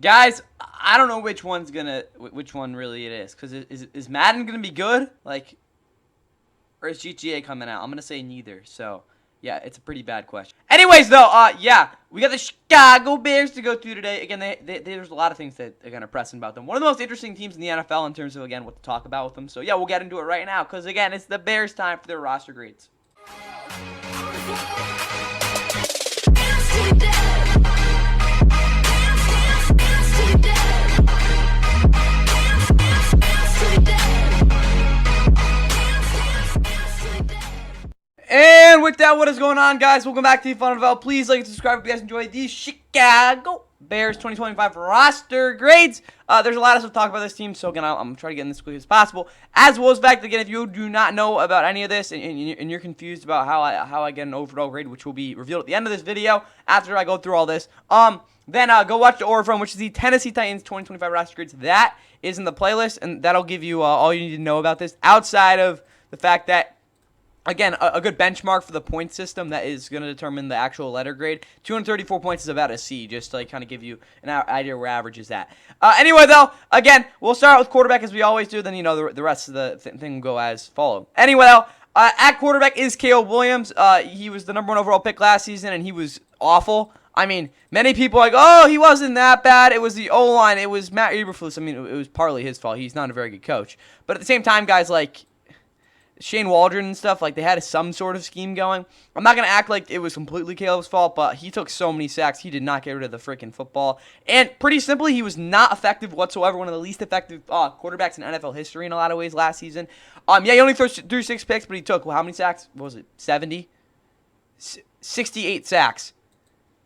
Guys, I don't know which one really it is. Because is Madden going to be good? Like, or is GTA coming out? I'm going to say neither. So, yeah, it's a pretty bad question. Anyways, though, yeah, we got the Chicago Bears to go through today. Again, there's a lot of things that are kind of pressing about them. One of the most interesting teams in the NFL in terms of, again, what to talk about with them. So, yeah, we'll get into it right now. Because, again, it's the Bears' time for their roster grades. And with that, what is going on, guys? Welcome back to the Fun NFL. Please like and subscribe if you guys enjoyed the Chicago Bears 2025 roster grades. There's a lot of stuff to talk about this team, so again, I'm going to try to get in this as quick as possible. As well as fact, again, if you do not know about any of this and you're confused about how I get an overall grade, which will be revealed at the end of this video after I go through all this, then go watch the order from, which is the Tennessee Titans 2025 roster grades. That is in the playlist, and that'll give you all you need to know about this outside of the fact that, again, a good benchmark for the point system that is going to determine the actual letter grade. 234 points is about a C, just to like, kind of give you an idea where average is at. Anyway, though, again, we'll start with quarterback as we always do. Then, the rest of the thing will go as follow. Anyway, though, at quarterback is Caleb Williams. He was the #1 overall pick last season, and he was awful. I mean, many people are like, oh, he wasn't that bad. It was the O-line. It was Matt Eberflus. I mean, it was partly his fault. He's not a very good coach. But at the same time, guys, like Shane Waldron and stuff, like, they had some sort of scheme going. I'm not going to act like it was completely Caleb's fault, but he took so many sacks. He did not get rid of the freaking football. And pretty simply, he was not effective whatsoever. One of the least effective quarterbacks in NFL history in a lot of ways last season. Yeah, he only threw 6 picks, but he took, how many sacks? What was it, 70? 68 sacks.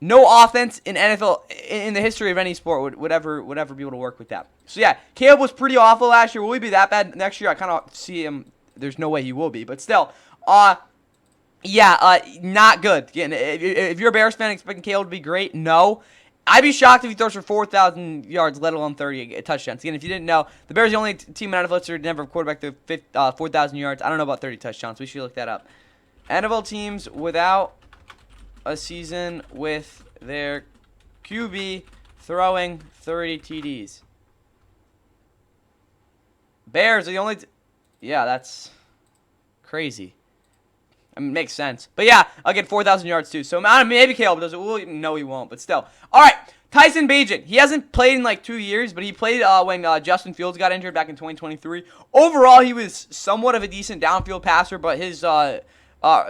No offense in NFL, in the history of any sport, would ever be able to work with that. So, yeah, Caleb was pretty awful last year. Will he be that bad next year? I kind of see him. There's no way he will be, but still, yeah, not good. Again, if you're a Bears fan expecting Caleb to be great, no. I'd be shocked if he throws for 4,000 yards, let alone 30 touchdowns. Again, if you didn't know, the Bears are the only team in NFL history to never have a quarterback through 4,000 yards. I don't know about 30 touchdowns. We should look that up. NFL teams without a season with their QB throwing 30 TDs. Bears are the only. Yeah, that's crazy. I mean, it makes sense. But yeah, I'll get 4,000 yards too. So maybe Caleb does it. Well, no, he won't, but still. All right, Tyson Bagent. He hasn't played in like 2 years, but he played when Justin Fields got injured back in 2023. Overall, he was somewhat of a decent downfield passer, but his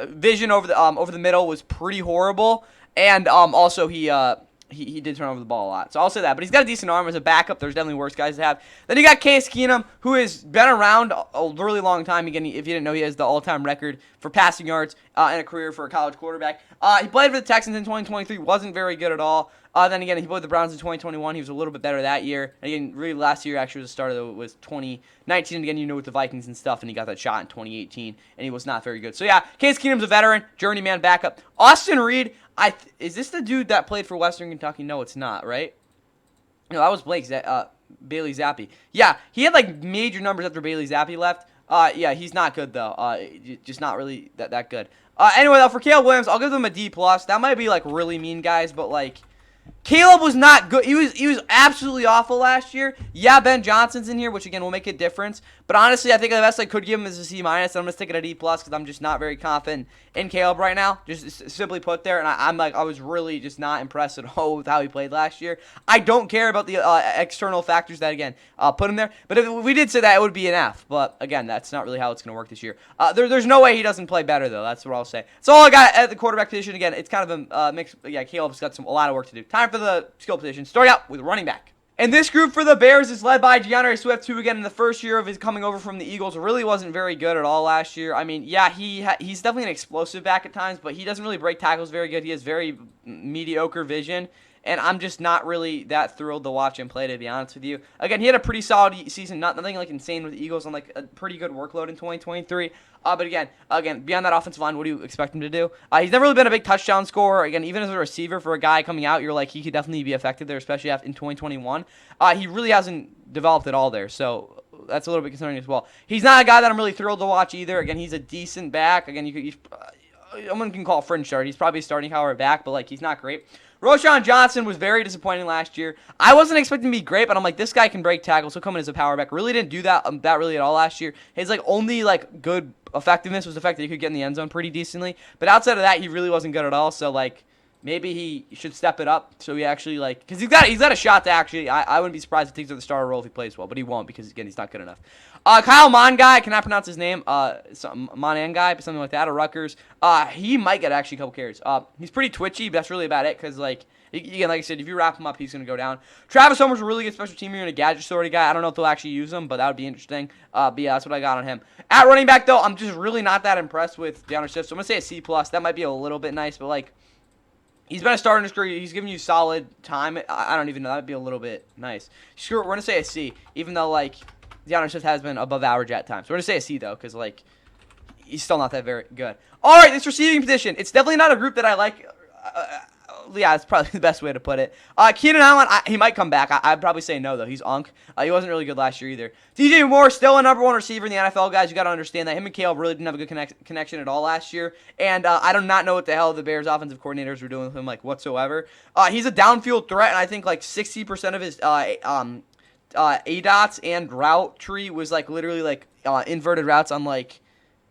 vision over the middle was pretty horrible. And also he did turn over the ball a lot. So I'll say that. But he's got a decent arm as a backup. There's definitely worse guys to have. Then you got Case Keenum, who has been around a really long time. Again, if you didn't know, he has the all-time record for passing yards in a career for a college quarterback. He played for the Texans in 2023. Wasn't very good at all. Then again, he played the Browns in 2021. He was a little bit better that year. And again, really last year actually was the start of it was 2019. And again, with the Vikings and stuff. And he got that shot in 2018. And he was not very good. So yeah, Case Keenum's a veteran, journeyman backup. Austin Reed. Is this the dude that played for Western Kentucky? No, it's not, right? No, that was Bailey Zappi. Yeah, he had like major numbers after Bailey Zappi left. Yeah, he's not good though. Just not really that good. Anyway, though, for Caleb Williams, I'll give them a D+. That might be like really mean, guys, but like Caleb was not good. He was absolutely awful last year. Yeah, Ben Johnson's in here, which again will make a difference. But honestly, I think the best I could give him is a C-. I'm gonna stick it at D+ because I'm just not very confident in Caleb right now. Just simply put there, and I was really just not impressed at all with how he played last year. I don't care about the external factors that again put him there. But if we did say that, it would be an F. But again, that's not really how it's gonna work this year. There's no way he doesn't play better though. That's what I'll say. That's all I got at the quarterback position. Again, it's kind of a mix. Yeah, Caleb's got a lot of work to do. Time for the skill position. Starting out with running back. And this group for the Bears is led by DeAndre Swift, who, again, in the first year of his coming over from the Eagles, really wasn't very good at all last year. I mean, yeah, he's definitely an explosive back at times, but he doesn't really break tackles very good. He has very mediocre vision, and I'm just not really that thrilled to watch him play, to be honest with you. Again, he had a pretty solid season, nothing like insane with the Eagles on like a pretty good workload in 2023. But again, beyond that offensive line, what do you expect him to do? He's never really been a big touchdown scorer. Again, even as a receiver for a guy coming out, you're like, he could definitely be effective there, especially in 2021. He really hasn't developed at all there, so that's a little bit concerning as well. He's not a guy that I'm really thrilled to watch either. Again, he's a decent back. Again, someone can call it fringe start. He's probably a starting caliber back, but like he's not great. Roshan Johnson was very disappointing last year. I wasn't expecting to be great, but I'm like, this guy can break tackles. He'll come in as a power back. Really didn't do that really at all last year. His like only like good effectiveness was the fact that he could get in the end zone pretty decently. But outside of that, he really wasn't good at all. So like, maybe he should step it up so he actually like, because he's got a shot to actually. I wouldn't be surprised if he takes the starter role if he plays well, but he won't because again he's not good enough. Kyle Mongai, I cannot pronounce his name. Monangai, something like that, or Rutgers. He might get actually a couple carries. He's pretty twitchy, but that's really about it because like. Again, like I said, if you wrap him up, he's going to go down. Travis Homer's a really good special teamer and a gadget sort of guy. I don't know if they'll actually use him, but that would be interesting. But yeah, that's what I got on him. At running back, though, I'm just really not that impressed with DeAndre Swift. So I'm going to say a C+. That might be a little bit nice, but like, he's been a starter in his career. He's giving you solid time. I don't even know. That would be a little bit nice. Sure, we're going to say a C, even though, like, DeAndre Swift has been above average at times. We're going to say a C, though, because, like, he's still not that very good. All right, this receiving position. It's definitely not a group that I like. Yeah, it's probably the best way to put it. Keenan Allen, he might come back. I'd probably say no, though. He's unk. He wasn't really good last year either. DJ Moore, still a number one receiver in the NFL, guys. You got to understand that. Him and Caleb really didn't have a good connection at all last year. And I do not know what the hell the Bears offensive coordinators were doing with him, like, whatsoever. He's a downfield threat, and I think, like, 60% of his ADOTs and route tree was, like, literally, like, inverted routes on, like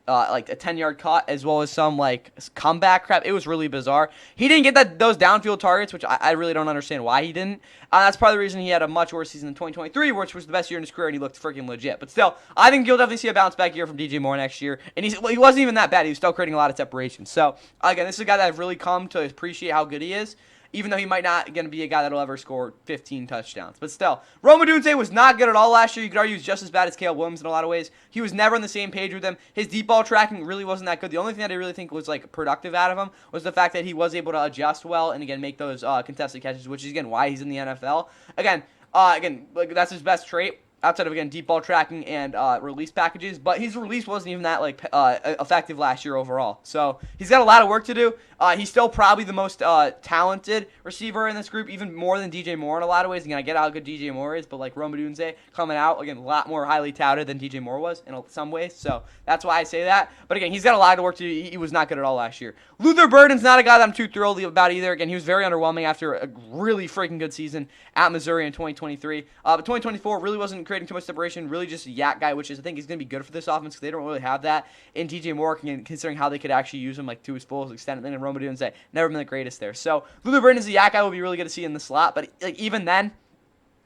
a 10-yard cut, as well as some like comeback crap. It was really bizarre. He didn't get those downfield targets, which I really don't understand why he didn't. That's probably the reason he had a much worse season in 2023, which was the best year in his career, and he looked freaking legit. But still, I think you'll definitely see a bounce back year from DJ Moore next year. And he wasn't even that bad. He was still creating a lot of separation. So again, this is a guy that I've really come to appreciate how good he is. Even though he might not going to be a guy that'll ever score 15 touchdowns. But still, Rome Odunze was not good at all last year. You could argue he's just as bad as Caleb Williams in a lot of ways. He was never on the same page with him. His deep ball tracking really wasn't that good. The only thing that I really think was like productive out of him was the fact that he was able to adjust well and again make those contested catches, which is again why he's in the NFL. Again, like that's his best trait. Outside of, again, deep ball tracking and release packages. But his release wasn't even that, like, effective last year overall. So he's got a lot of work to do. He's still probably the most talented receiver in this group, even more than DJ Moore in a lot of ways. Again, I get how good DJ Moore is, but, like, Rome Odunze coming out, again, a lot more highly touted than DJ Moore was in some ways. So that's why I say that. But, again, he's got a lot of work to do. He was not good at all last year. Luther Burden's not a guy that I'm too thrilled about either. Again, he was very underwhelming after a really freaking good season at Missouri in 2023. But 2024 really wasn't creating too much separation, really just a yak guy, which is I think is going to be good for this offense because they don't really have that in DJ Moore, considering how they could actually use him like to his full extent. And then Rome Odunze never been the greatest there. So Luther Burden is a yak guy. Will be really good to see in the slot, but like even then.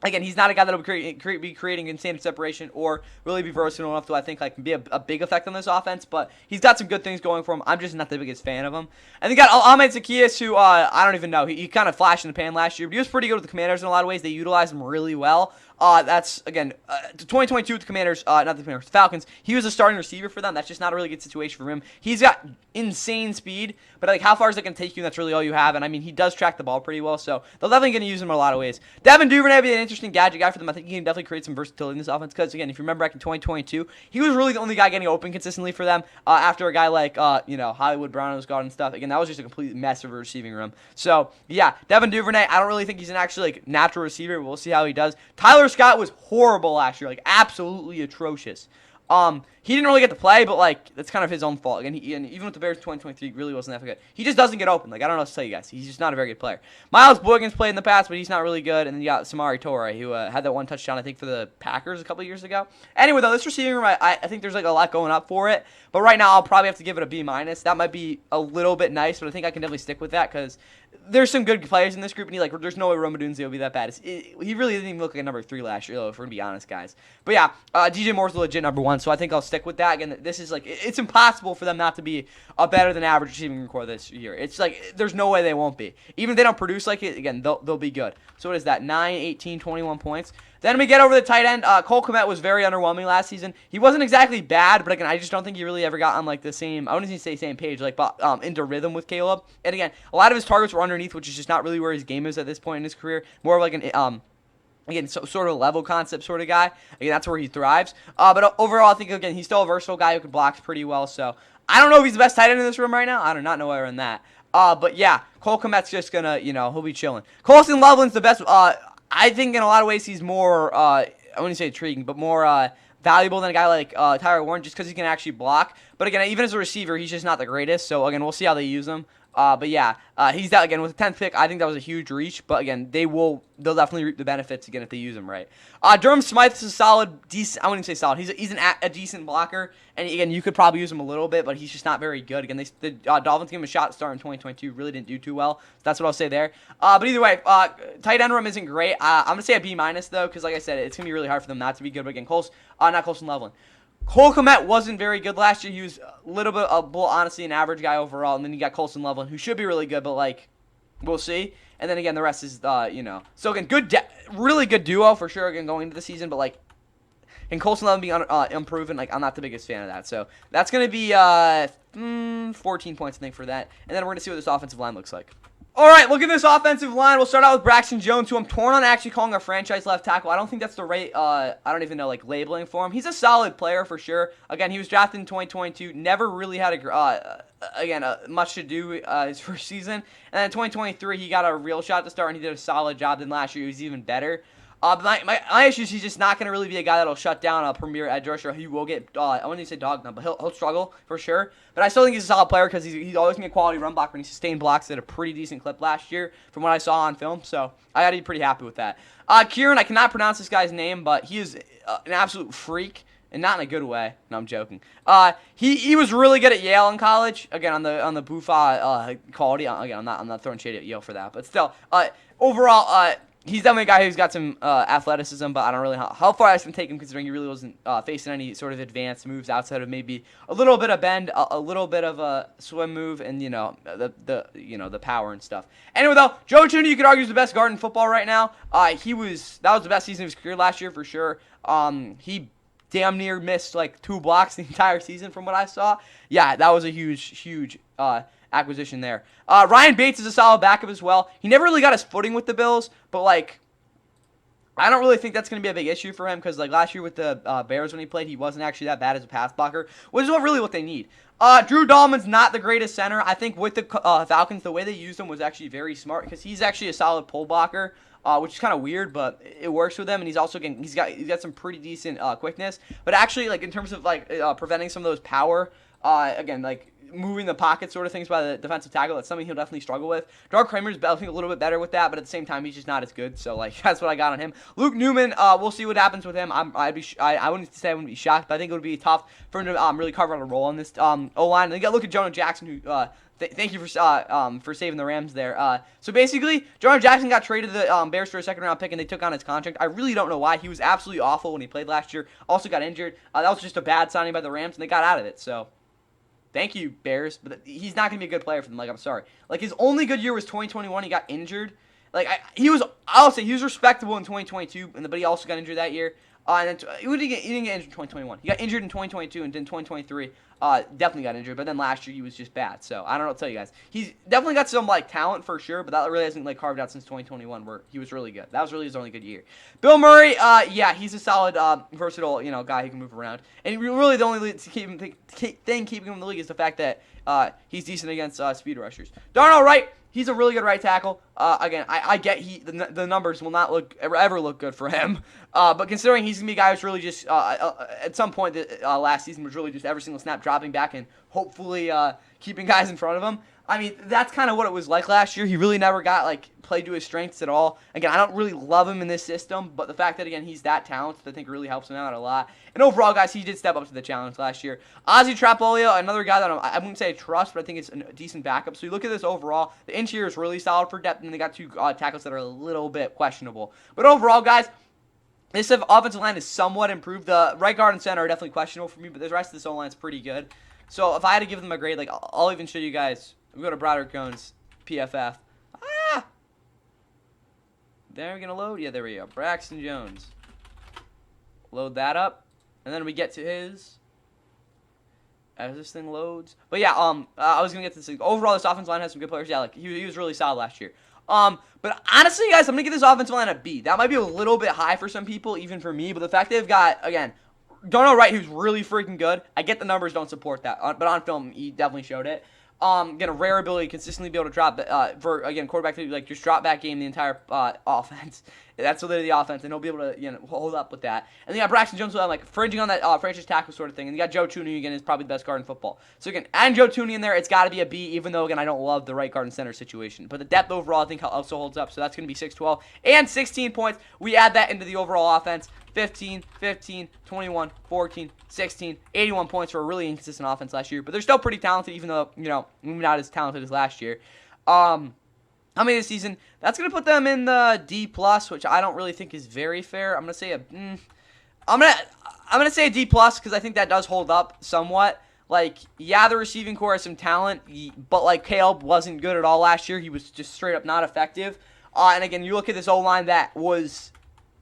Again, he's not a guy that will be creating insane separation or really be versatile enough to, I think, like be a big effect on this offense. But he's got some good things going for him. I'm just not the biggest fan of him. And they got Ahmed Zaccheaus, who I don't even know. He kind of flashed in the pan last year, but he was pretty good with the Commanders in a lot of ways. They utilized him really well. That's, again, 2022 with the Commanders, not the Commanders, the Falcons. He was a starting receiver for them. That's just not a really good situation for him. He's got insane speed, but like how far is it going to take you? That's really all you have. And I mean, he does track the ball pretty well, so they're definitely going to use him in a lot of ways. Devin Duvernay would be an interesting gadget guy for them. I think he can definitely create some versatility in this offense because, again, if you remember back in 2022, he was really the only guy getting open consistently for them after a guy like, Hollywood Brown was gone and stuff. Again, that was just a complete mess of a receiving room. So, yeah, Devin Duvernay, I don't really think he's an actually like natural receiver, but we'll see how he does. Tyler Scott was horrible last year, like absolutely atrocious. He didn't really get to play, but like that's kind of his own fault. And even with the Bears in 2023, really wasn't that good. He just doesn't get open. Like I don't know what to tell you guys. He's just not a very good player. Miles Boykin's played in the past, but he's not really good. And then you got Samari Toure, who had that one touchdown I think for the Packers a couple of years ago. Anyway, though, this receiving room, I think there's like a lot going up for it. But right now, I'll probably have to give it a B-. That might be a little bit nice, but I think I can definitely stick with that because there's some good players in this group, and there's no way Rome Odunze will be that bad. He really didn't even look like a number 3 last year, though, if we're going to be honest, guys. But yeah, DJ Moore's the legit number 1, so I think I'll stick with that. Again, this is like, it's impossible for them not to be a better than average receiving core this year. It's like, there's no way they won't be. Even if they don't produce like it, again, they'll be good. So what is that, 9, 18, 21 points? Then we get over the tight end. Cole Kmet was very underwhelming last season. He wasn't exactly bad, but again, I just don't think he really ever got on like the same, I wouldn't even say same page, like into rhythm with Caleb. And again, a lot of his targets were underneath, which is just not really where his game is at this point in his career. More of like an again, sort of a level concept sort of guy. Again, that's where he thrives. But overall, I think, again, he's still a versatile guy who can block pretty well. So I don't know if he's the best tight end in this room right now. I do not know where in that. But yeah, Cole Kmet's just going to, he'll be chilling. Colston Loveland's the best. I think in a lot of ways he's more, I wouldn't say intriguing, but more valuable than a guy like Tyler Warren just because he can actually block. But again, even as a receiver, he's just not the greatest. So again, we'll see how they use him. But yeah, he's that again with the 10th pick. I think that was a huge reach. But again, they'll definitely reap the benefits again if they use him right. Durham Smythe is a solid, decent. I wouldn't say solid. He's a decent blocker, and again, you could probably use him a little bit, but he's just not very good. Again, the Dolphins gave him a shot to start in 2022. Really didn't do too well. So that's what I'll say there. But either way, tight end room isn't great. I'm gonna say a B- though, because like I said, it's gonna be really hard for them not to be good. But again, not Colson Loveland. Cole Kmet wasn't very good last year. He was a little bit, honestly, an average guy overall. And then you got Colson Loveland, who should be really good, but, like, we'll see. And then, again, the rest is, So, again, really good duo for sure, again, going into the season. But, like, and Colson Loveland being unproven, like, I'm not the biggest fan of that. So, that's going to be 14 points, I think, for that. And then we're going to see what this offensive line looks like. All right, look at this offensive line. We'll start out with Braxton Jones, who I'm torn on actually calling a franchise left tackle. I don't think that's the right, I don't even know, like, labeling for him. He's a solid player for sure. Again, he was drafted in 2022. Never really had, much to do his first season. And then in 2023, he got a real shot to start, and he did a solid job. Then last year, he was even better. But my issue is he's just not going to really be a guy that'll shut down a premier edge rusher. He will get, I wouldn't even say dog now, but he'll struggle for sure. But I still think he's a solid player because he's always going to be a quality run blocker, and he sustained blocks at a pretty decent clip last year from what I saw on film. So I got to be pretty happy with that. Kieran, I cannot pronounce this guy's name, but he is an absolute freak. And not in a good way. No, I'm joking. He was really good at Yale in college. Again, on the Bufa quality. Again, I'm not throwing shade at Yale for that, but still, overall, he's definitely a guy who's got some athleticism, but I don't really know how far I can take him considering he really wasn't facing any sort of advanced moves outside of maybe a little bit of bend, a little bit of a swim move, and the power and stuff. Anyway, though, Joe Thuney, you could argue is the best guard in football right now. That was the best season of his career last year for sure. He damn near missed like 2 blocks the entire season from what I saw. Yeah, that was a huge acquisition there. Ryan Bates is a solid backup as well. He never really got his footing with the Bills, but like I don't really think that's going to be a big issue for him because like last year with the Bears when he played, he wasn't actually that bad as a pass blocker, which is what they need. Drew Dahlman's not the greatest center. I think with the Falcons, the way they used him was actually very smart because he's actually a solid pull blocker. Which is kind of weird, but it works with him, and he's also he's got some pretty decent quickness. But actually, like in terms of like preventing some of those power, again like moving the pocket sort of things by the defensive tackle, that's something he'll definitely struggle with. Gerard Kramer's definitely a little bit better with that, but at the same time, he's just not as good. So like that's what I got on him. Luke Newman, we'll see what happens with him. I wouldn't say I wouldn't be shocked, but I think it would be tough for him to really carve out a role in this O-line. And then you got to look at Jonah Jackson, who. Thank you for saving the Rams there. So basically, Jonah Jackson got traded to the Bears for a second-round pick, and they took on his contract. I really don't know why. He was absolutely awful when he played last year. Also got injured. That was just a bad signing by the Rams, and they got out of it. So thank you, Bears. But he's not going to be a good player for them. Like, I'm sorry. Like, his only good year was 2021. He got injured. Like, I'll say he was respectable in 2022, but he also got injured that year. And then he didn't get injured in 2021. He got injured in 2022, and then 2023 definitely got injured. But then last year he was just bad. So I don't know what to tell you guys. He's definitely got some like talent for sure, but that really hasn't like carved out since 2021 where he was really good. That was really his only good year. Bill Murray, yeah, he's a solid, versatile, guy who can move around. And really the only thing keeping him in the league is the fact that he's decent against speed rushers. Darnell Wright. He's a really good right tackle. Again, I get the numbers will not ever look good for him. But considering he's going to be a guy who's really just, at some point last season was really just every single snap dropping back and hopefully keeping guys in front of him. I mean, that's kind of what it was like last year. He really never got, played to his strengths at all. Again, I don't really love him in this system, but the fact that, again, he's that talented, I think really helps him out a lot. And overall, guys, he did step up to the challenge last year. Ozzy Trapolio, another guy that I wouldn't say I trust, but I think it's a decent backup. So you look at this overall, the interior is really solid for depth, and they got 2 tackles that are a little bit questionable. But overall, guys, this offensive line is somewhat improved. The right guard and center are definitely questionable for me, but the rest of this O-line is pretty good. So if I had to give them a grade, I'll even show you guys. We go to Broderick Jones, PFF. They're going to load? Yeah, there we go. Braxton Jones. Load that up. And then we get to his. As this thing loads. But yeah, I was going to get to this. Overall, this offensive line has some good players. Yeah, he was really solid last year. But honestly, guys, I'm going to give this offensive line a B. That might be a little bit high for some people, even for me. But the fact they've got, again, Darnell Wright, who's really freaking good. I get the numbers don't support that. But on film, he definitely showed it. Again, a rare ability to consistently be able to drop, for, again, quarterback to, just drop back game the entire offense. That's literally the offense, and he'll be able to hold up with that. And then you got Braxton Jones, who I'm like fringing on that franchise tackle sort of thing. And you got Joe Tooney, who again is probably the best guard in football. So again, adding Joe Tooney in there, it's got to be a B, even though again I don't love the right guard and center situation. But the depth overall, I think also holds up. So that's going to be 6-12 and 16 points. We add that into the overall offense. 15, 15, 21, 14, 16, 81 points for a really inconsistent offense last year. But they're still pretty talented, even though, maybe not as talented as last year. How many this season? That's going to put them in the D+, which I don't really think is very fair. I'm going to say I'm gonna say a D+ because I think that does hold up somewhat. Like, yeah, the receiving core has some talent, but like Caleb wasn't good at all last year. He was just straight up not effective. And again, you look at this O-line that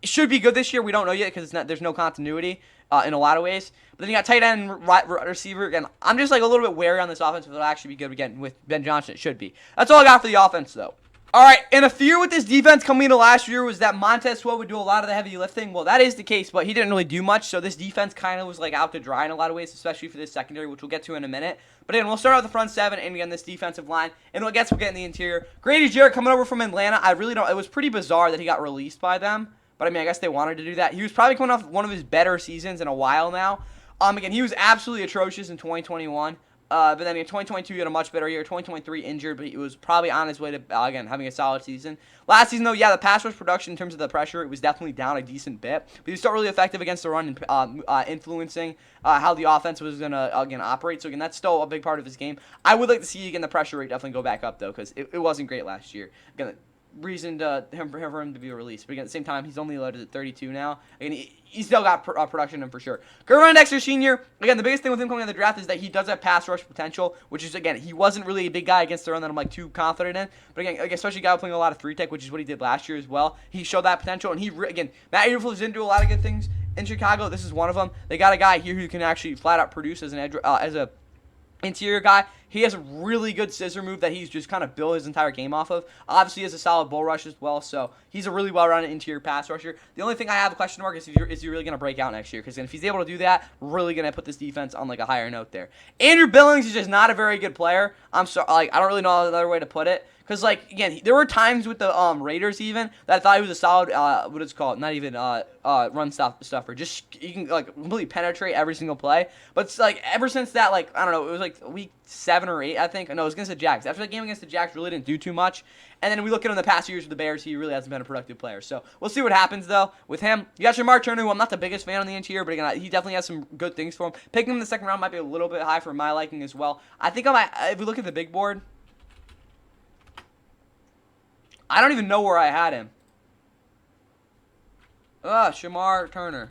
should be good this year. We don't know yet because there's no continuity in a lot of ways. But then you got tight end and receiver. Again, I'm just like a little bit wary on this offense if it'll actually be good again with Ben Johnson. It should be. That's all I got for the offense, though. All right, and a fear with this defense coming into last year was that Montez Sweat would do a lot of the heavy lifting. Well, that is the case, but he didn't really do much, so this defense kind of was like out to dry in a lot of ways, especially for this secondary, which we'll get to in a minute. But again, we'll start out with the front seven, and again, this defensive line, and I guess we'll get in the interior. Grady Jarrett coming over from Atlanta. I really don't. It was pretty bizarre that he got released by them, but I mean, I guess they wanted to do that. He was probably coming off one of his better seasons in a while now. Again, he was absolutely atrocious in 2021. But then in 2022, he had a much better year. 2023, injured, but he was probably on his way to, again, having a solid season. Last season, though, yeah, the pass rush production in terms of the pressure, it was definitely down a decent bit. But he was still really effective against the run and influencing how the offense was going to, again, operate. So, again, that's still a big part of his game. I would like to see, again, the pressure rate definitely go back up, though, because it wasn't great last year. Again, reason for him to be released. But again, at the same time, he's only loaded at 32 now. Again, he still got production in him for sure. Gervon Dexter Sr., again, the biggest thing with him coming out of the draft is that he does have pass rush potential, which is, again, he wasn't really a big guy against the run that I'm, like, too confident in. But again, especially a guy playing a lot of 3-tech, which is what he did last year as well. He showed that potential, and again, Matt Eberflus didn't do a lot of good things in Chicago. This is one of them. They got a guy here who can actually flat out produce as a interior guy. He has a really good scissor move that he's just kind of built his entire game off of. Obviously, he has a solid bull rush as well, so he's a really well-rounded interior pass rusher. The only thing I have a question mark is is he really going to break out next year? Because if he's able to do that, really going to put this defense on like a higher note there. Andrew Billings is just not a very good player. I'm sorry, I don't really know another way to put it. Because, like, again, there were times with the Raiders even that I thought he was a solid, what it's called, not even run stuffer. Just, you can, like, completely penetrate every single play. But it's, like, ever since that, like, I don't know, it was, like, week 7 or 8, I think. No, it was against the Jags. After that game against the Jags, really didn't do too much. And then we look at him in the past years with the Bears, he really hasn't been a productive player. So, we'll see what happens, though, with him. You got Shamar Turner, who I'm not the biggest fan on the interior, but, again, he definitely has some good things for him. Picking him in the second round might be a little bit high for my liking as well. I think I might, if we look at the big board, I don't even know where I had him. Shamar Turner.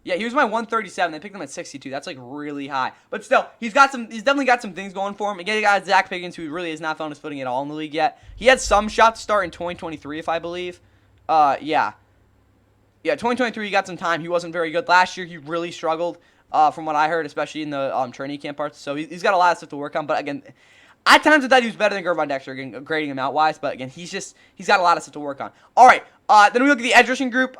Yeah, he was my 137. They picked him at 62. That's like really high. But still, he's definitely got some things going for him. Again, you got Zach Pickens, who really has not found his footing at all in the league yet. He had some shots to start in 2023, if I believe. Yeah, 2023, he got some time. He wasn't very good. Last year, he really struggled, from what I heard, especially in the training camp parts. So he's got a lot of stuff to work on. But again, at times I thought he was better than Gervon Dexter, again, grading him out wise, but again, he's got a lot of stuff to work on. All right, then we look at the edge rushing group.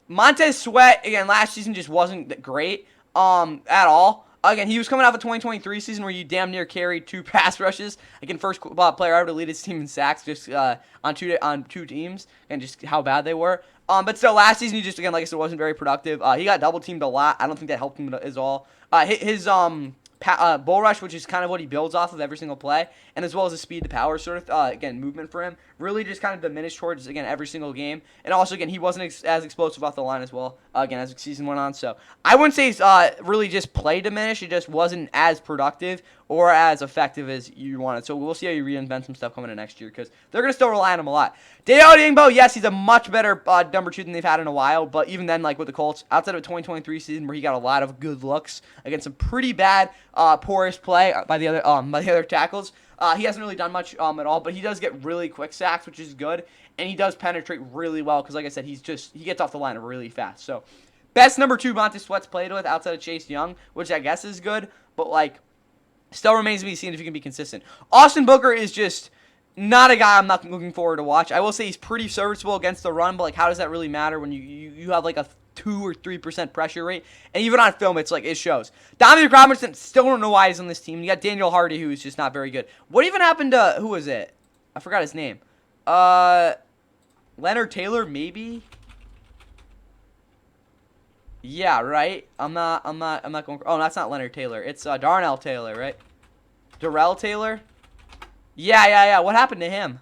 Montez Sweat, again, last season just wasn't great at all. Again, he was coming off a 2023 season where you damn near carried 2 pass rushes. Again, first player ever to lead his team in sacks just on two teams, and just how bad they were. But still, last season he just, again, like I said, wasn't very productive. He got double teamed a lot. I don't think that helped him at all. His bull rush, which is kind of what he builds off of every single play, and as well as the speed to power sort of, again, movement for him, really just kind of diminished towards, again, every single game. And also, again, he wasn't as explosive off the line as well, again, as the season went on. So I wouldn't say he's really just play diminished. It just wasn't as productive or as effective as you wanted. So we'll see how you reinvent some stuff coming in next year, because they're going to still rely on him a lot. Dayo Odeyingbo, yes, he's a much better number 2 than they've had in a while, but even then, like with the Colts, outside of a 2023 season where he got a lot of good looks against some pretty bad porous play by the other tackles, he hasn't really done much at all, but he does get really quick sacks, which is good, and he does penetrate really well because, like I said, he gets off the line really fast. So best number 2 Montez Sweat's played with outside of Chase Young, which I guess is good, but like still remains to be seen if he can be consistent. Austin Booker is just not a guy I'm not looking forward to watch. I will say he's pretty serviceable against the run, but like how does that really matter when you have like a 2 or 3% pressure rate? And even on film, it's like it shows. Dominic Robinson, still don't know why he's on this team. You got Daniel Hardy, who's just not very good. What even happened to, who was it? I forgot his name. Leonard Taylor, maybe. Yeah, right. I'm not going. Oh, that's not Leonard Taylor. It's Darnell Taylor, right? Darrell Taylor. Yeah. What happened to him?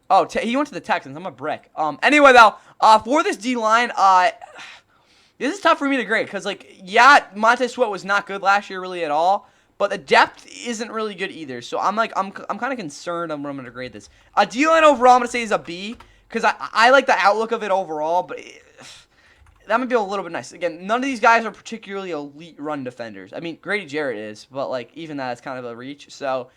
Oh, he went to the Texans. I'm a brick. Anyway, though, for this D line, this is tough for me to grade because, like, yeah, Montez Sweat was not good last year, really at all. But the depth isn't really good either. So I'm kind of concerned on what I'm going to grade this. D line overall, I'm going to say is a B because I like the outlook of it overall, but that might be a little bit nice. Again, none of these guys are particularly elite run defenders. I mean, Grady Jarrett is, but like even that is kind of a reach. So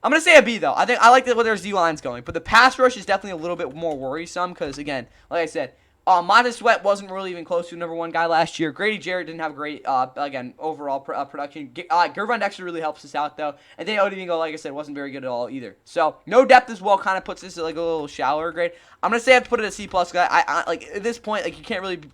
I'm going to say a B, though. I like where their D-line's going. But the pass rush is definitely a little bit more worrisome because, again, like I said, Montez Sweat wasn't really even close to number one guy last year. Grady Jarrett didn't have great, again, overall production. Gervon Dexter really helps us out, though. And then Odingo, like I said, wasn't very good at all either. So, no depth as well kind of puts this at like a little shallower grade. I'm going to say I have to put it at C+. I like, at this point, like, you can't really be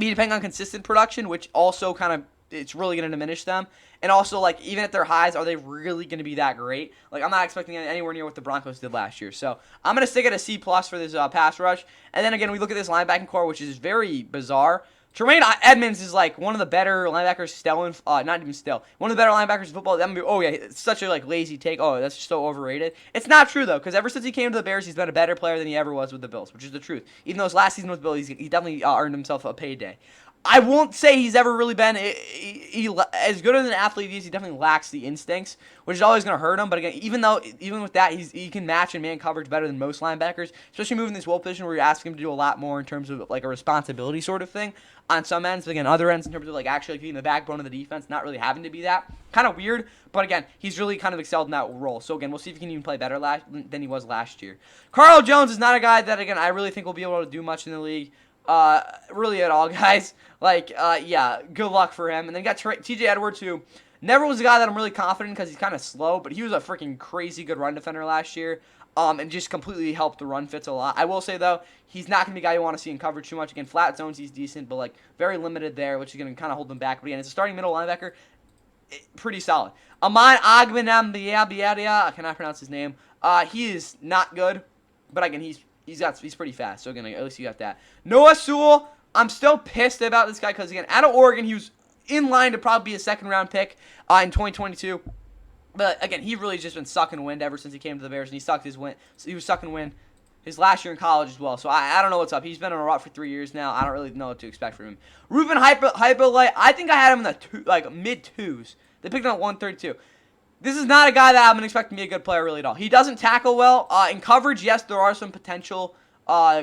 depending on consistent production, which also kind of, it's really going to diminish them. And also, like, even at their highs, are they really going to be that great? Like, I'm not expecting anywhere near what the Broncos did last year. So, I'm going to stick at a C+ for this pass rush. And then, again, we look at this linebacking core, which is very bizarre. Tremaine Edmonds is, like, one of the better linebackers still in, not even still, one of the better linebackers in football. Oh, yeah, it's such a, like, lazy take. Oh, that's just so overrated. It's not true, though, because ever since he came to the Bears, he's been a better player than he ever was with the Bills, which is the truth. Even though his last season with Bills, he definitely earned himself a payday. I won't say he's ever really been as good as an athlete as he definitely lacks the instincts, which is always going to hurt him. But again, even with that, he can match in man coverage better than most linebackers, especially moving this will position where you're asking him to do a lot more in terms of like a responsibility sort of thing on some ends. But again, other ends in terms of like actually being the backbone of the defense, not really having to be that. Kind of weird, but again, he's really kind of excelled in that role. So again, we'll see if he can even play better than he was last year. Carl Jones is not a guy that, again, I really think will be able to do much in the league. Really at all, guys. Like, yeah, good luck for him. And then you got TJ Edwards, who never was a guy that I'm really confident in because he's kind of slow, but he was a freaking crazy good run defender last year, and just completely helped the run fits a lot. I will say, though, he's not going to be a guy you want to see in coverage too much. Again, flat zones, he's decent, but, like, very limited there, which is going to kind of hold him back. But again, as a starting middle linebacker, pretty solid. Aman Agbenambiabiadia, I cannot pronounce his name. He is not good, but again, he's pretty fast. So again, at least you got that. Noah Sewell, I'm still pissed about this guy because again, out of Oregon, he was in line to probably be a second-round pick in 2022. But again, he really just been sucking wind ever since he came to the Bears, and he sucked his wind. So he was sucking wind his last year in college as well. So I don't know what's up. He's been in a rut for 3 years now. I don't really know what to expect from him. Ruben Hyperlight, I think I had him in the mid-twos. They picked him at 132. This is not a guy that I'm expecting to be a good player really at all. He doesn't tackle well. In coverage, yes, there are some potential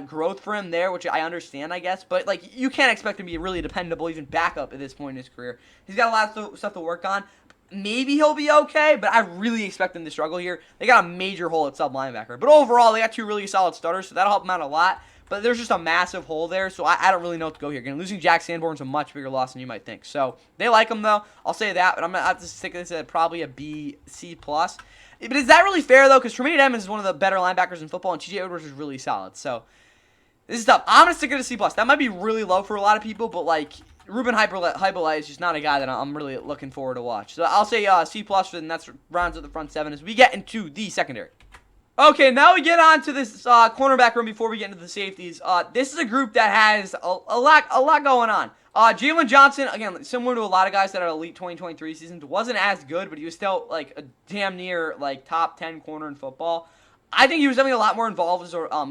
growth for him there, which I understand, I guess. But, like, you can't expect him to be really dependable, even backup at this point in his career. He's got a lot of stuff to work on. Maybe he'll be okay, but I really expect him to struggle here. They got a major hole at sub linebacker. But overall, they got two really solid starters, so that'll help them out a lot. But there's just a massive hole there, so I don't really know what to go here. Again, losing Jack Sanborn's a much bigger loss than you might think. So they like him, though. I'll say that, but I'm going to have to stick this at probably a B, C+. But is that really fair, though? Because Tremaine Edmonds is one of the better linebackers in football, and TJ Edwards is really solid. So this is tough. I'm going to stick it at a C+. That might be really low for a lot of people, but, like, Ruben Hyperlight is just not a guy that I'm really looking forward to watch. So I'll say C+, and that's rounds of the front seven as we get into the secondary. Okay, now we get on to this cornerback room before we get into the safeties. This is a group that has a lot going on. Jalen Johnson, again, similar to a lot of guys that are elite 2023 seasons, wasn't as good, but he was still like a damn near like top 10 corner in football. I think he was definitely a lot more involved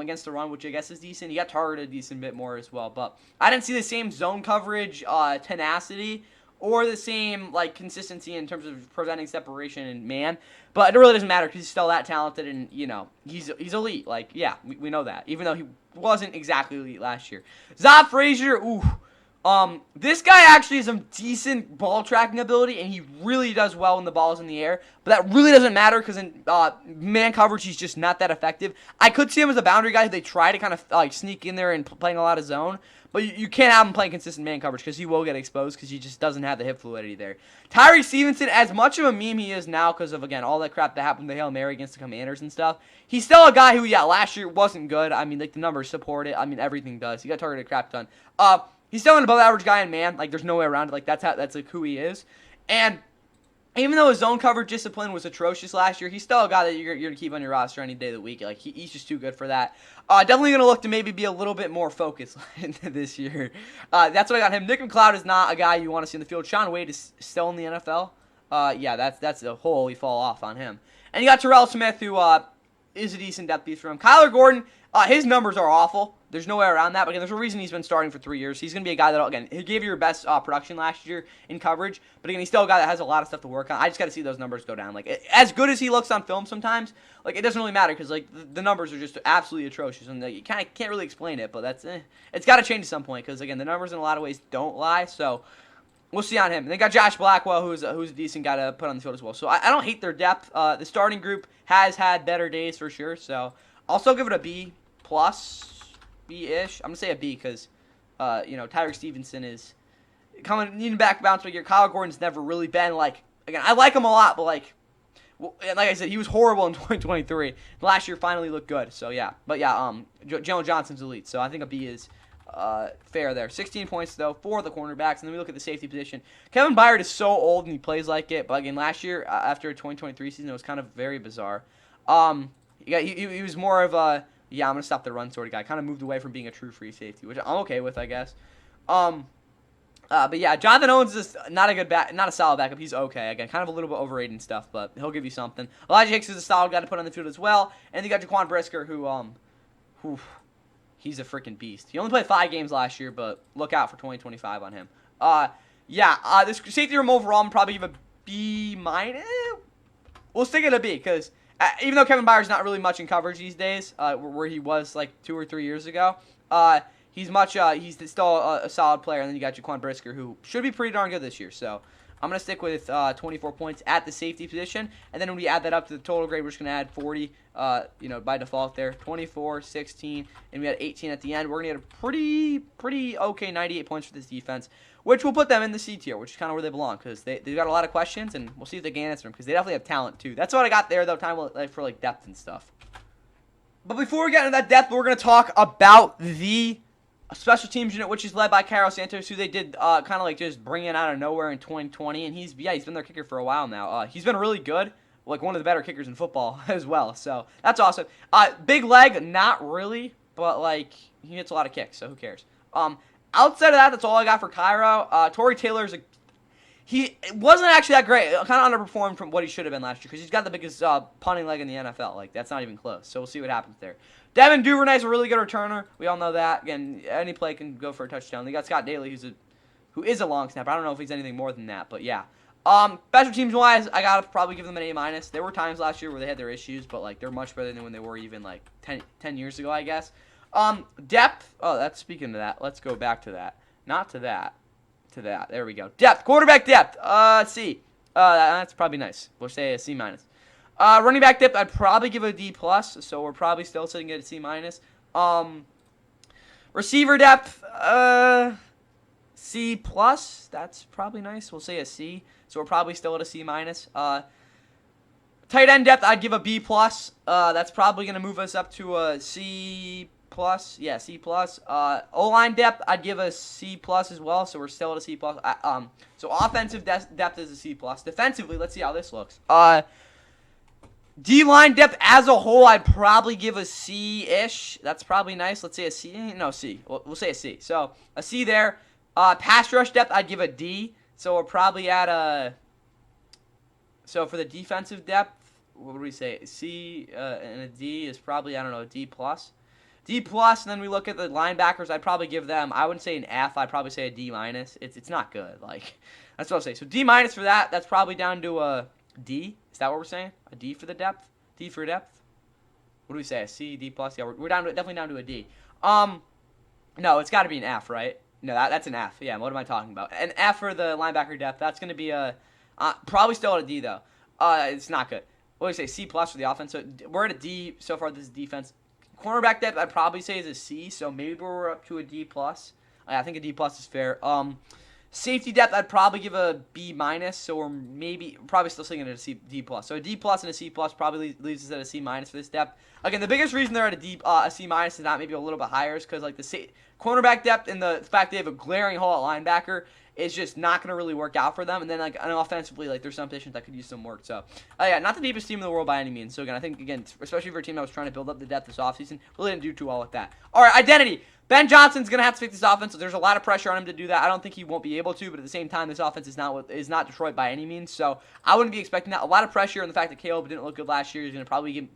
against the run, which I guess is decent. He got targeted a decent bit more as well, but I didn't see the same zone coverage tenacity or the same like consistency in terms of preventing separation and man. But it really doesn't matter because he's still that talented and, you know, he's elite. Like, yeah, we know that. Even though he wasn't exactly elite last year. Zod Frazier, ooh. This guy actually has some decent ball tracking ability, and he really does well when the ball is in the air. But that really doesn't matter because in man coverage, he's just not that effective. I could see him as a boundary guy who they try to kind of like sneak in there and playing a lot of zone. But you can't have him playing consistent man coverage because he will get exposed because he just doesn't have the hip fluidity there. Tyree Stevenson, as much of a meme he is now because of, again, all that crap that happened to Hail Mary against the Commanders and stuff, he's still a guy who, yeah, last year wasn't good. I mean, like, the numbers support it. I mean, everything does. He got targeted a crap ton. He's still an above-average guy in man. Like, there's no way around it. Like, that's like who he is. And even though his zone coverage discipline was atrocious last year, he's still a guy that you're going to keep on your roster any day of the week. Like, he's just too good for that. Definitely going to look to maybe be a little bit more focused this year. That's what I got him. Nick McLeod is not a guy you want to see in the field. Shaun Wade is still in the NFL. Yeah, that's the hole we fall off on him. And you got Terrell Smith, who is a decent depth piece for him. Kyler Gordon, his numbers are awful. There's no way around that. But again, there's a reason he's been starting for 3 years. He's going to be a guy that, again, he gave you your best production last year in coverage. But again, he's still a guy that has a lot of stuff to work on. I just got to see those numbers go down. Like, as good as he looks on film sometimes, like, it doesn't really matter because, like, the numbers are just absolutely atrocious. And you kind of can't really explain it. But that's, it's got to change at some point because, again, the numbers in a lot of ways don't lie. So we'll see on him. And they got Josh Blackwell, who's a decent guy to put on the field as well. So I don't hate their depth. The starting group has had better days for sure. So I'll still give it a B plus. B-ish. I'm going to say a B because, Tyreek Stevenson is needing back bounce back year. Kyle Gordon's never really been, like, again, I like him a lot, but, like I said, he was horrible in 2023. Last year finally looked good. So, yeah. But, yeah, Jalen Johnson's elite. So, I think a B is fair there. 16 points, though, for the cornerbacks. And then we look at the safety position. Kevin Byard is so old and he plays like it. But, again, last year, after a 2023 season, it was kind of very bizarre. He was more of a, yeah, I'm going to stop the run sort of guy. Kind of moved away from being a true free safety, which I'm okay with, I guess. But yeah, Jonathan Owens is not a solid backup. He's okay. Again, kind of a little bit overrated and stuff, but he'll give you something. Elijah Hicks is a solid guy to put on the field as well. And you got Jaquan Brisker, who he's a freaking beast. He only played 5 games last year, but look out for 2025 on him. This safety room overall, I'm probably give a B minus. We'll stick it a B because even though Kevin Byard's not really much in coverage these days, where he was like 2 or 3 years ago, he's still a solid player. And then you got Jaquan Brisker, who should be pretty darn good this year. So I'm going to stick with 24 points at the safety position. And then when we add that up to the total grade, we're just going to add 40, by default there. 24, 16, and we had 18 at the end. We're going to get a pretty okay 98 points for this defense, which will put them in the C tier, which is kind of where they belong because they've got a lot of questions, and we'll see if they can answer them because they definitely have talent too. That's what I got there, though, for like depth and stuff. But before we get into that depth, we're going to talk about the special teams unit, which is led by Carlos Santos, who they did kind of like just bring in out of nowhere in 2020, and he's been their kicker for a while now. He's been really good, like one of the better kickers in football as well. So that's awesome. Big leg, not really, but like he hits a lot of kicks, so who cares? Outside of that, that's all I got for Cairo. Torrey Taylor's he wasn't actually that great. Kind of underperformed from what he should have been last year because he's got the biggest punting leg in the NFL. Like that's not even close. So we'll see what happens there. Devin Duvernay's a really good returner. We all know that. Again, any play can go for a touchdown. They got Scott Daly, who is a long snapper. I don't know if he's anything more than that, but yeah. Special teams wise, I gotta probably give them an A-. There were times last year where they had their issues, but like they're much better than when they were even like 10 years ago, I guess. Depth. Oh, that's speaking of that. Let's go back to that. Not to that. To that. There we go. Depth. Quarterback depth. C. That's probably nice. We'll say a C-. Running back depth, I'd probably give it a D+, so we're probably still sitting at a C-. Receiver depth, C+. That's probably nice. We'll say a C, so we're probably still at a C-. Tight end depth, I'd give a B+. That's probably going to move us up to a C+. Yeah, C+. O-line depth, I'd give a C+ as well, so we're still at a C+. So offensive depth is a C+. Defensively, let's see how this looks. D-line depth as a whole, I'd probably give a C-ish. That's probably nice. Let's say a C. No, C. We'll say a C. So, a C there. Pass rush depth, I'd give a D. So, we're probably at a... So, for the defensive depth, what would we say? A C and a D is probably, I don't know, a D+. D+, and then we look at the linebackers, I'd probably give them... I wouldn't say an F. I'd probably say a D-. It's not good. Like, that's what I'll say. So, D- for that. That's probably down to a D. Is that what we're saying? A D for the depth? D for depth? What do we say? A C, D+? Yeah, we're definitely down to a D. No, it's got to be an F, right? No, that's an F. Yeah, what am I talking about? An F for the linebacker depth. That's going to be a... probably still at a D, though. It's not good. What do we say? C+ for the offense. So we're at a D so far. This is defense. Cornerback depth, I'd probably say is a C, so maybe we're up to a D+. I think a D+ is fair. Safety depth, I'd probably give a B-, so we're probably still sitting at a C, D+. So a D+ and a C+ probably leaves us at a C- for this depth. Again, the biggest reason they're at a C- and not maybe a little bit higher is because like the cornerback depth and the fact they have a glaring hole at linebacker is just not going to really work out for them. And then, like, and offensively, like, there's some positions that could use some work. So, yeah, not the deepest team in the world by any means. So, again, I think, again, especially for a team that was trying to build up the depth this offseason, really didn't do too well with that. All right, identity. Ben Johnson's going to have to fix this offense, so there's a lot of pressure on him to do that. I don't think he won't be able to, but at the same time, this offense is not Detroit by any means, so I wouldn't be expecting that. A lot of pressure on the fact that Caleb didn't look good last year. He's going to probably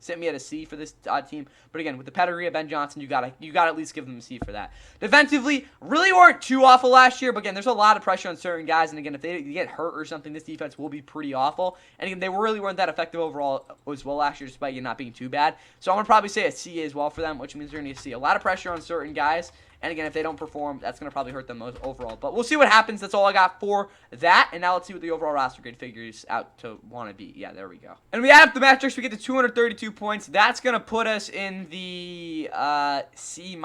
sit me at a C for this team, but again, with the pedigree of Ben Johnson, you got to at least give them a C for that. Defensively, really weren't too awful last year, but again, there's a lot of pressure on certain guys, and again, if they get hurt or something, this defense will be pretty awful, and again, they really weren't that effective overall as well last year, despite it not being too bad, so I'm going to probably say a C as well for them, which means they're going to see a lot of pressure on certain guys. And again, if they don't perform, that's going to probably hurt them most overall. But we'll see what happens. That's all I got for that. And now let's see what the overall roster grade figures out to want to be. Yeah, there we go. And we add up the metrics. We get to 232 points. That's going to put us in the C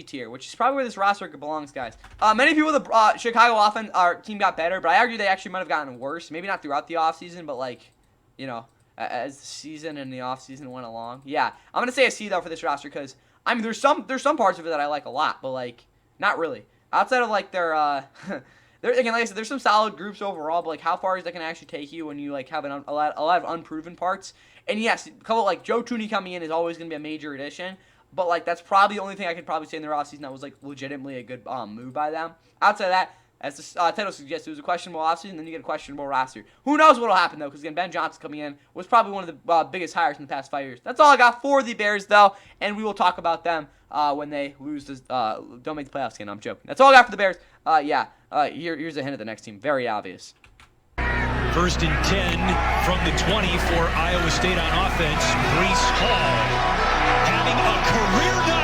tier, which is probably where this roster belongs, guys. Many people, the Chicago offense, our team got better, but I argue they actually might have gotten worse. Maybe not throughout the offseason, but like, you know, as the season and the offseason went along. Yeah, I'm going to say a C, though, for this roster because I mean, there's some parts of it that I like a lot, but like not really. Outside of like their again, like I said, there's some solid groups overall, but like how far is that gonna actually take you when you like have a lot of unproven parts? And yes, a couple like Joe Tooney coming in is always gonna be a major addition, but like that's probably the only thing I could probably say in the offseason that was like legitimately a good move by them. Outside of that, as the title suggests, it was a questionable offseason, and then you get a questionable roster. Who knows what will happen, though, because, again, Ben Johnson coming in was probably one of the biggest hires in the past 5 years. That's all I got for the Bears, though, and we will talk about them when they lose don't make the playoffs again. I'm joking. That's all I got for the Bears. Here's a hint of the next team. Very obvious. 1st and 10 from the 20 for Iowa State on offense. Breece Hall having a career night.